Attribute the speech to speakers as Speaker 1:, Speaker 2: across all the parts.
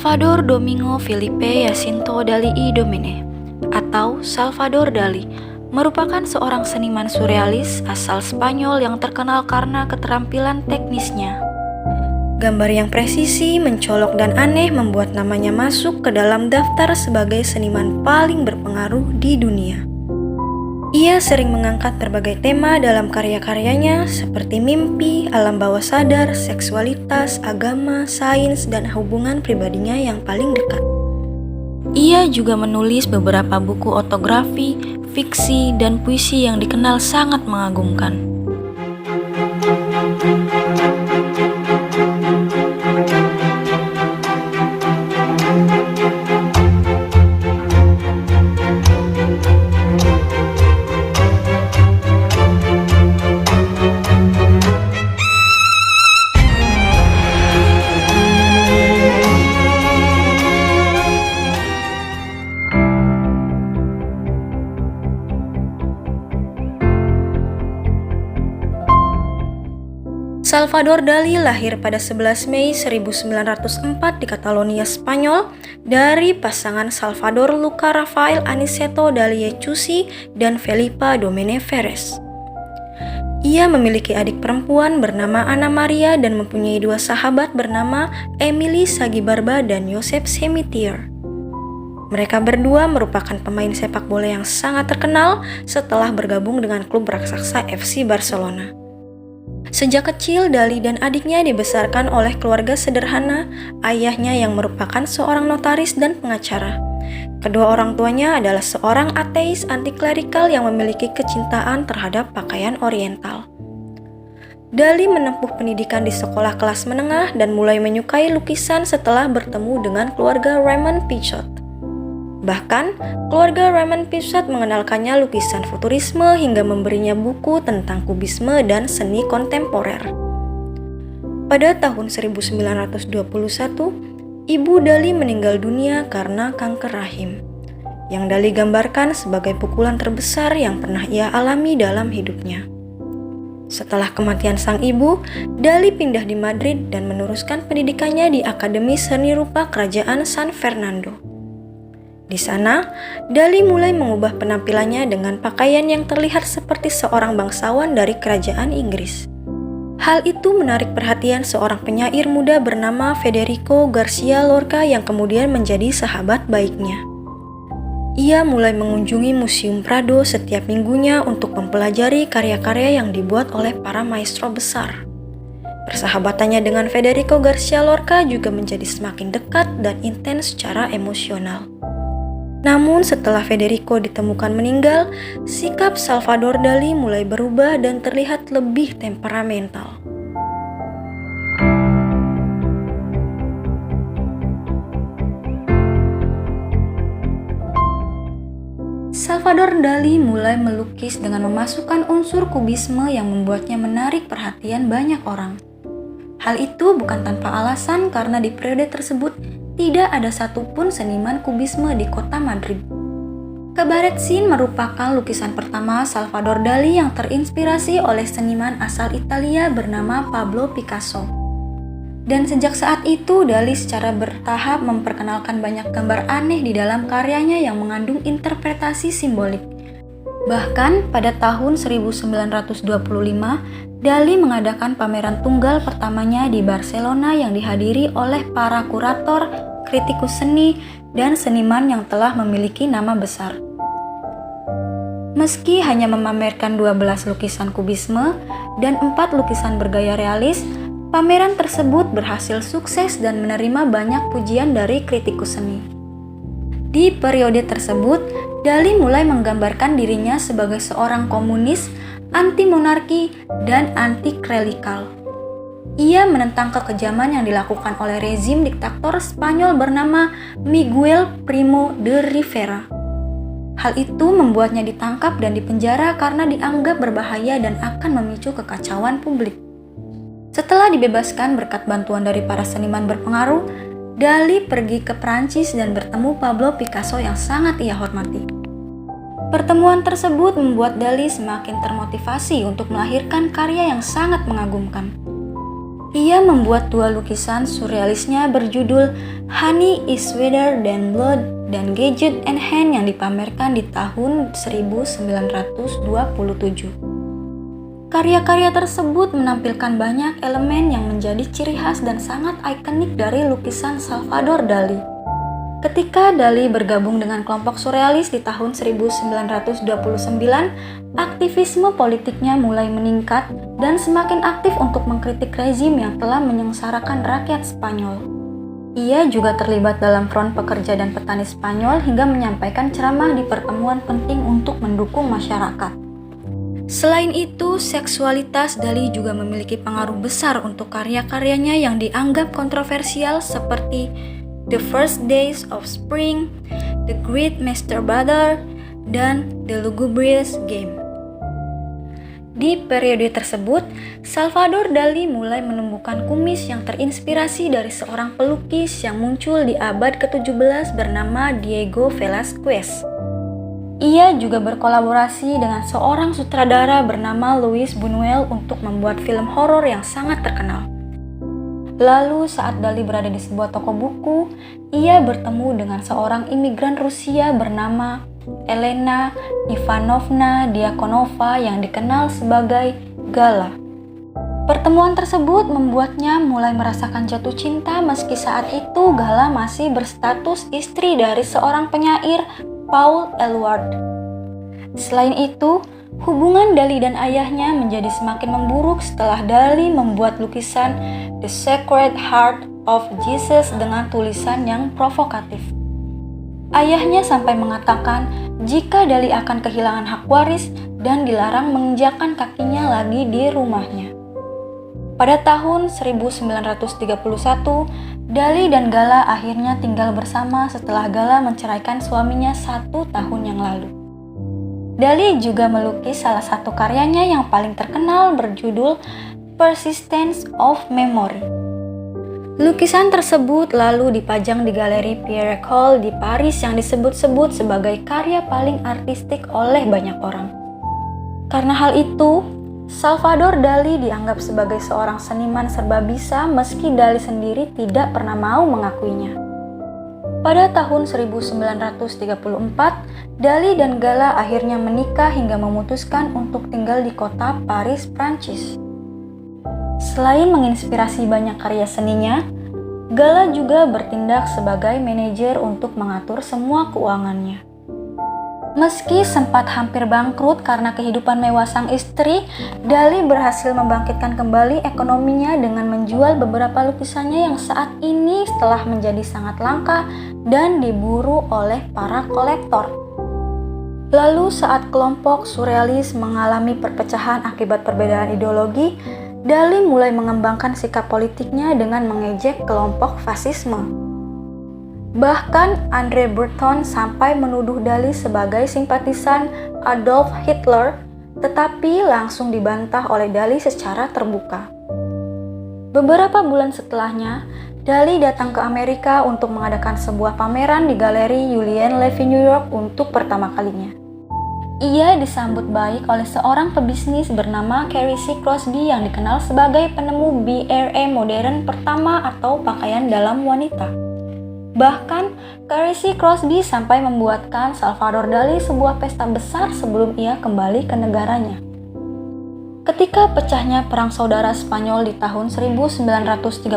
Speaker 1: Salvador Domingo Felipe Jacinto Dali y Domene atau Salvador Dali merupakan seorang seniman surrealis asal Spanyol yang terkenal karena keterampilan teknisnya. Gambar yang presisi, mencolok dan aneh membuat namanya masuk ke dalam daftar sebagai seniman paling berpengaruh di dunia. Ia sering mengangkat berbagai tema dalam karya-karyanya seperti mimpi, alam bawah sadar, seksualitas, agama, sains, dan hubungan pribadinya yang paling dekat. Ia juga menulis beberapa buku otografi, fiksi, dan puisi yang dikenal sangat mengagumkan. Salvador Dali lahir pada 11 Mei 1904 di Catalonia, Spanyol, dari pasangan Salvador Luca Rafael Aniceto Dali Eccusi dan Felipa Domene Ferres. Ia memiliki adik perempuan bernama Ana Maria dan mempunyai dua sahabat bernama Emily Sagibarba dan Josep Semitier. Mereka berdua merupakan pemain sepak bola yang sangat terkenal setelah bergabung dengan klub raksasa FC Barcelona. Sejak kecil, Dali dan adiknya dibesarkan oleh keluarga sederhana, ayahnya yang merupakan seorang notaris dan pengacara. Kedua orang tuanya adalah seorang ateis anti-klerikal yang memiliki kecintaan terhadap pakaian oriental. Dali menempuh pendidikan di sekolah kelas menengah dan mulai menyukai lukisan setelah bertemu dengan keluarga Raymond Pichot. Bahkan, keluarga Raymond Pichot mengenalkannya lukisan futurisme hingga memberinya buku tentang kubisme dan seni kontemporer. Pada tahun 1921, ibu Dali meninggal dunia karena kanker rahim, yang Dali gambarkan sebagai pukulan terbesar yang pernah ia alami dalam hidupnya. Setelah kematian sang ibu, Dali pindah di Madrid dan meneruskan pendidikannya di Akademi Seni Rupa Kerajaan San Fernando. Di sana, Dali mulai mengubah penampilannya dengan pakaian yang terlihat seperti seorang bangsawan dari kerajaan Inggris. Hal itu menarik perhatian seorang penyair muda bernama Federico García Lorca yang kemudian menjadi sahabat baiknya. Ia mulai mengunjungi Museum Prado setiap minggunya untuk mempelajari karya-karya yang dibuat oleh para maestro besar. Persahabatannya dengan Federico García Lorca juga menjadi semakin dekat dan intens secara emosional. Namun setelah Federico ditemukan meninggal, sikap Salvador Dali mulai berubah dan terlihat lebih temperamental. Salvador Dali mulai melukis dengan memasukkan unsur kubisme yang membuatnya menarik perhatian banyak orang. Hal itu bukan tanpa alasan karena di periode tersebut tidak ada satupun seniman kubisme di kota Madrid. Kabaret Scene merupakan lukisan pertama Salvador Dali yang terinspirasi oleh seniman asal Italia bernama Pablo Picasso. Dan sejak saat itu, Dali secara bertahap memperkenalkan banyak gambar aneh di dalam karyanya yang mengandung interpretasi simbolik. Bahkan pada tahun 1925, Dali mengadakan pameran tunggal pertamanya di Barcelona yang dihadiri oleh para kurator, kritikus seni, dan seniman yang telah memiliki nama besar. Meski hanya memamerkan 12 lukisan kubisme dan 4 lukisan bergaya realis, pameran tersebut berhasil sukses dan menerima banyak pujian dari kritikus seni. Di periode tersebut, Dali mulai menggambarkan dirinya sebagai seorang komunis, anti-monarki, dan anti-klerikal. Ia menentang kekejaman yang dilakukan oleh rezim diktator Spanyol bernama Miguel Primo de Rivera. Hal itu membuatnya ditangkap dan dipenjara karena dianggap berbahaya dan akan memicu kekacauan publik. Setelah dibebaskan berkat bantuan dari para seniman berpengaruh, Dali pergi ke Prancis dan bertemu Pablo Picasso yang sangat ia hormati. Pertemuan tersebut membuat Dali semakin termotivasi untuk melahirkan karya yang sangat mengagumkan. Ia membuat dua lukisan surrealisnya berjudul Honey is Sweeter Than Blood dan Gadget and Hand yang dipamerkan di tahun 1927. Karya-karya tersebut menampilkan banyak elemen yang menjadi ciri khas dan sangat ikonik dari lukisan Salvador Dali. Ketika Dali bergabung dengan kelompok surrealis di tahun 1929, aktivisme politiknya mulai meningkat dan semakin aktif untuk mengkritik rezim yang telah menyengsarakan rakyat Spanyol. Ia juga terlibat dalam Front Pekerja dan Petani Spanyol hingga menyampaikan ceramah di pertemuan penting untuk mendukung masyarakat. Selain itu, seksualitas Dali juga memiliki pengaruh besar untuk karya-karyanya yang dianggap kontroversial seperti The First Days of Spring, The Great Masturbator, dan The Lugubrious Game. Di periode tersebut, Salvador Dali mulai menumbuhkan kumis yang terinspirasi dari seorang pelukis yang muncul di abad ke-17 bernama Diego Velázquez. Ia juga berkolaborasi dengan seorang sutradara bernama Luis Buñuel untuk membuat film horor yang sangat terkenal. Lalu saat Dali berada di sebuah toko buku, ia bertemu dengan seorang imigran Rusia bernama Elena Ivanovna Diakonova yang dikenal sebagai Gala. Pertemuan tersebut membuatnya mulai merasakan jatuh cinta meski saat itu Gala masih berstatus istri dari seorang penyair Paul Eluard. Selain itu, hubungan Dali dan ayahnya menjadi semakin memburuk setelah Dali membuat lukisan The Sacred Heart of Jesus dengan tulisan yang provokatif. Ayahnya sampai mengatakan jika Dali akan kehilangan hak waris dan dilarang menginjakkan kakinya lagi di rumahnya. Pada tahun 1931, Dali dan Gala akhirnya tinggal bersama setelah Gala menceraikan suaminya 1 tahun yang lalu. Dali juga melukis salah satu karyanya yang paling terkenal berjudul Persistence of Memory. Lukisan tersebut lalu dipajang di Galeri Pierre Cole di Paris yang disebut-sebut sebagai karya paling artistik oleh banyak orang. Karena hal itu, Salvador Dali dianggap sebagai seorang seniman serba bisa meski Dali sendiri tidak pernah mau mengakuinya. Pada tahun 1934, Dali dan Gala akhirnya menikah hingga memutuskan untuk tinggal di kota Paris, Prancis. Selain menginspirasi banyak karya seninya, Gala juga bertindak sebagai manajer untuk mengatur semua keuangannya. Meski sempat hampir bangkrut karena kehidupan mewah sang istri, Dali berhasil membangkitkan kembali ekonominya dengan menjual beberapa lukisannya yang saat ini telah menjadi sangat langka dan diburu oleh para kolektor. Lalu saat kelompok surrealis mengalami perpecahan akibat perbedaan ideologi, Dali mulai mengembangkan sikap politiknya dengan mengejek kelompok fasisme. Bahkan André Breton sampai menuduh Dali sebagai simpatisan Adolf Hitler, tetapi langsung dibantah oleh Dali secara terbuka. Beberapa bulan setelahnya, Dali datang ke Amerika untuk mengadakan sebuah pameran di Galeri Julian Levy New York untuk pertama kalinya. Ia disambut baik oleh seorang pebisnis bernama Carrie C. Crosby yang dikenal sebagai penemu BRA modern pertama atau pakaian dalam wanita. Bahkan, Carrie C. Crosby sampai membuatkan Salvador Dali sebuah pesta besar sebelum ia kembali ke negaranya. Ketika pecahnya Perang Saudara Spanyol di tahun 1936,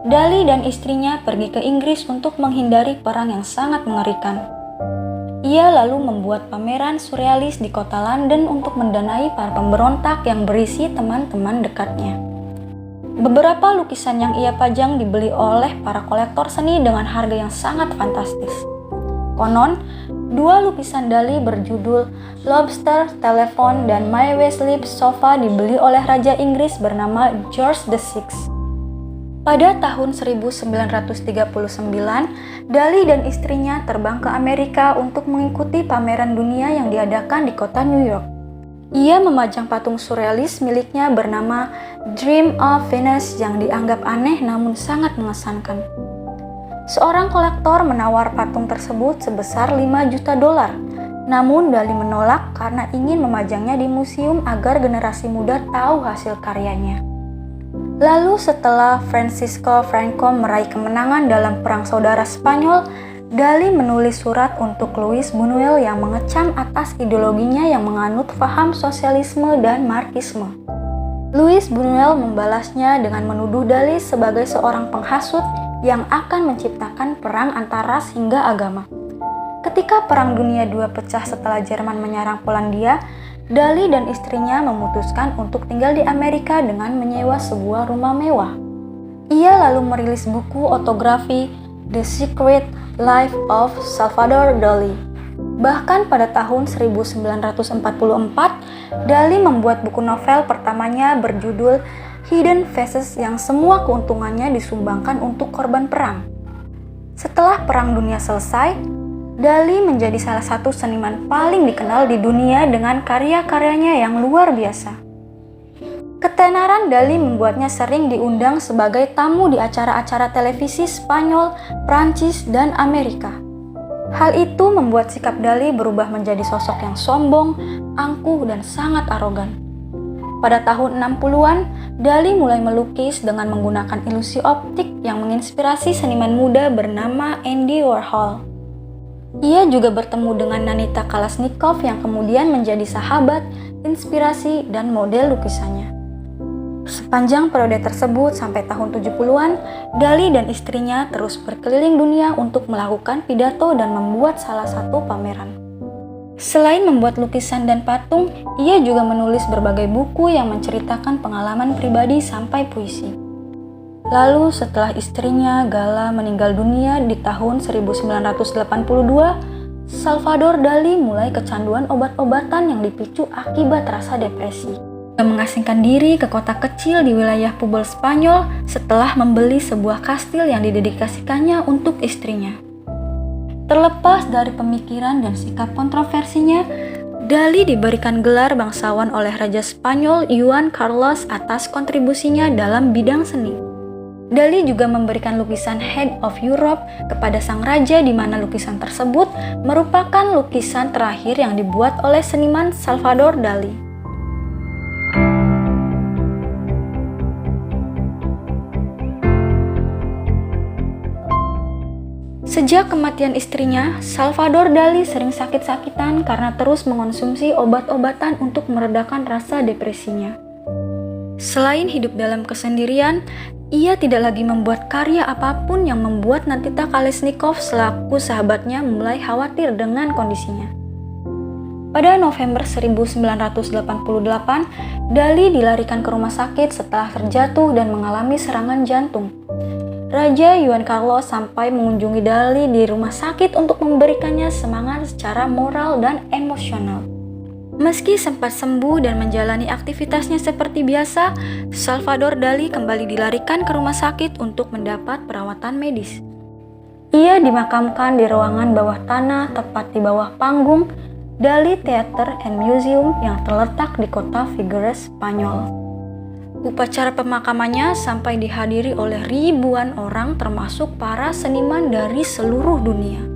Speaker 1: Dali dan istrinya pergi ke Inggris untuk menghindari perang yang sangat mengerikan. Ia lalu membuat pameran surrealis di kota London untuk mendanai para pemberontak yang berisi teman-teman dekatnya. Beberapa lukisan yang ia pajang dibeli oleh para kolektor seni dengan harga yang sangat fantastis. Konon, 2 lukisan Dali berjudul Lobster, Telephone, dan My Way Sleep Sofa dibeli oleh Raja Inggris bernama George VI. Pada tahun 1939, Dali dan istrinya terbang ke Amerika untuk mengikuti pameran dunia yang diadakan di kota New York. Ia memajang patung surrealis miliknya bernama Dream of Venus yang dianggap aneh namun sangat mengesankan. Seorang kolektor menawar patung tersebut sebesar $5 juta, namun Dali menolak karena ingin memajangnya di museum agar generasi muda tahu hasil karyanya. Lalu setelah Francisco Franco meraih kemenangan dalam Perang Saudara Spanyol, Dali menulis surat untuk Luis Buñuel yang mengecam atas ideologinya yang menganut paham sosialisme dan marxisme. Luis Buñuel membalasnya dengan menuduh Dali sebagai seorang penghasut yang akan menciptakan perang antar ras hingga agama. Ketika Perang Dunia II pecah setelah Jerman menyerang Polandia, Dali dan istrinya memutuskan untuk tinggal di Amerika dengan menyewa sebuah rumah mewah. Ia lalu merilis buku otografi The Secret Life of Salvador Dali. Bahkan pada tahun 1944, Dali membuat buku novel pertamanya berjudul Hidden Faces yang semua keuntungannya disumbangkan untuk korban perang. Setelah Perang Dunia selesai, Dali menjadi salah satu seniman paling dikenal di dunia dengan karya-karyanya yang luar biasa. Ketenaran Dali membuatnya sering diundang sebagai tamu di acara-acara televisi Spanyol, Prancis, dan Amerika. Hal itu membuat sikap Dali berubah menjadi sosok yang sombong, angkuh, dan sangat arogan. Pada tahun 60-an, Dali mulai melukis dengan menggunakan ilusi optik yang menginspirasi seniman muda bernama Andy Warhol. Ia juga bertemu dengan Nanita Kalashnikov yang kemudian menjadi sahabat, inspirasi, dan model lukisannya. Sepanjang periode tersebut sampai tahun 70-an, Dali dan istrinya terus berkeliling dunia untuk melakukan pidato dan membuat salah satu pameran. Selain membuat lukisan dan patung, ia juga menulis berbagai buku yang menceritakan pengalaman pribadi sampai puisi. Lalu setelah istrinya Gala meninggal dunia di tahun 1982, Salvador Dali mulai kecanduan obat-obatan yang dipicu akibat rasa depresi. Dia mengasingkan diri ke kota kecil di wilayah Pubol Spanyol setelah membeli sebuah kastil yang didedikasikannya untuk istrinya. Terlepas dari pemikiran dan sikap kontroversinya, Dali diberikan gelar bangsawan oleh Raja Spanyol Juan Carlos atas kontribusinya dalam bidang seni. Dali juga memberikan lukisan Head of Europe kepada sang raja di mana lukisan tersebut merupakan lukisan terakhir yang dibuat oleh seniman Salvador Dali. Sejak kematian istrinya, Salvador Dali sering sakit-sakitan karena terus mengonsumsi obat-obatan untuk meredakan rasa depresinya. Selain hidup dalam kesendirian, ia tidak lagi membuat karya apapun yang membuat Nanita Kalashnikov selaku sahabatnya mulai khawatir dengan kondisinya. Pada November 1988, Dali dilarikan ke rumah sakit setelah terjatuh dan mengalami serangan jantung. Raja Juan Carlos sampai mengunjungi Dali di rumah sakit untuk memberikannya semangat secara moral dan emosional. Meski sempat sembuh dan menjalani aktivitasnya seperti biasa, Salvador Dali kembali dilarikan ke rumah sakit untuk mendapat perawatan medis. Ia dimakamkan di ruangan bawah tanah tepat di bawah panggung Dali Theater and Museum yang terletak di kota Figueres, Spanyol. Upacara pemakamannya sampai dihadiri oleh ribuan orang termasuk para seniman dari seluruh dunia.